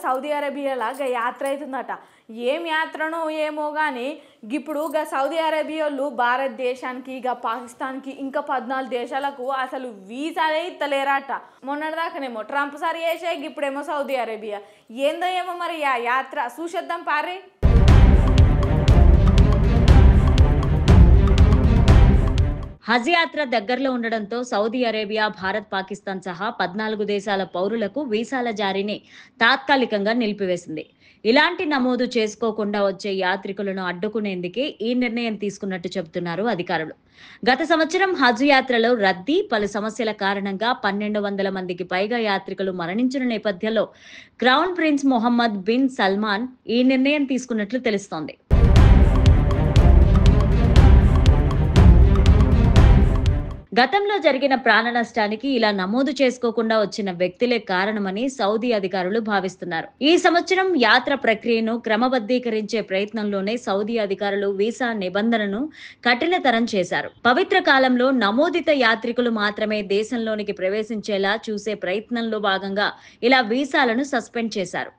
Saudi అరేబియాలో యాత్ర అవుతుందట. ఏం యాత్రనో ఏమో కానీ ఇప్పుడు సౌదీ అరేబియాలు భారతదేశానికి పాకిస్తాన్కి ఇంకా 14 దేశాలకు అసలు వీసాలే ఇస్తలేరట. మొన్నటిదాకానేమో ట్రంప్ సార్ చేసే ఇప్పుడేమో సౌదీ అరేబియా. ఏందో ఏమో మరి ఆ యాత్ర చూసేద్దాం పారే. హజ్ యాత్ర దగ్గరలో ఉండడంతో సౌదీ అరేబియా, భారత్, పాకిస్తాన్ సహా 14 దేశాల పౌరులకు వీసాల జారీని తాత్కాలికంగా నిలిపివేసింది. ఇలాంటి నమోదు చేసుకోకుండా వచ్చే యాత్రికులను అడ్డుకునేందుకే ఈ నిర్ణయం తీసుకున్నట్టు చెబుతున్నారు అధికారులు. గత సంవత్సరం హజ్ యాత్రలో రద్దీ, పలు సమస్యల కారణంగా 1200 మందికి పైగా యాత్రికులు మరణించిన నేపథ్యంలో crown prince Mohammed bin Salman ఈ నిర్ణయం తీసుకున్నట్లు తెలుస్తోంది. గతంలో జరిగిన ప్రాణ నష్టానికి ఇలా నమోదు చేసుకోకుండా వచ్చిన వ్యక్తులే కారణమని సౌదీ అధికారులు భావిస్తున్నారు. ఈ సంవత్సరం యాత్ర ప్రక్రియను క్రమబద్ధీకరించే ప్రయత్నంలోనే సౌదీ అధికారులు వీసా నిబంధనను కఠినతరం చేశారు. పవిత్ర కాలంలో నమోదిత యాత్రికులు మాత్రమే దేశంలోనికి ప్రవేశించేలా చూసే ప్రయత్నంలో భాగంగా ఇలా వీసాలను సస్పెండ్ చేశారు.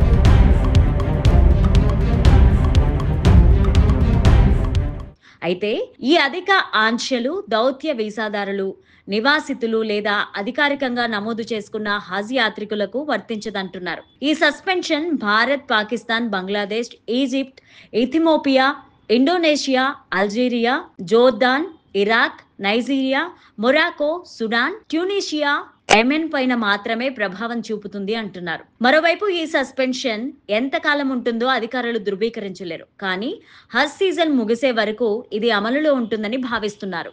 అయితే ఈ అధిక ఆంక్షలు దౌత్య వీసాదారులు, నివాసితులు లేదా అధికారికంగా నమోదు చేసుకున్న హజ్ యాత్రికులకు వర్తించదంటున్నారు. ఈ suspension Bharat, Pakistan, Bangladesh, Egypt, Ethiopia, Indonesia, Algeria, Jordan, Iraq, Nigeria, Morocco, Sudan, Tunisia, Yemen పైన మాత్రమే ప్రభావం చూపుతుంది అంటున్నారు. మరోవైపు ఈ సస్పెన్షన్ ఎంతకాలం ఉంటుందో అధికారులు ధృవీకరించలేరు. కానీ హజ్ సీజన్ ముగిసే వరకు ఇది అమలులో ఉంటుందని భావిస్తున్నారు.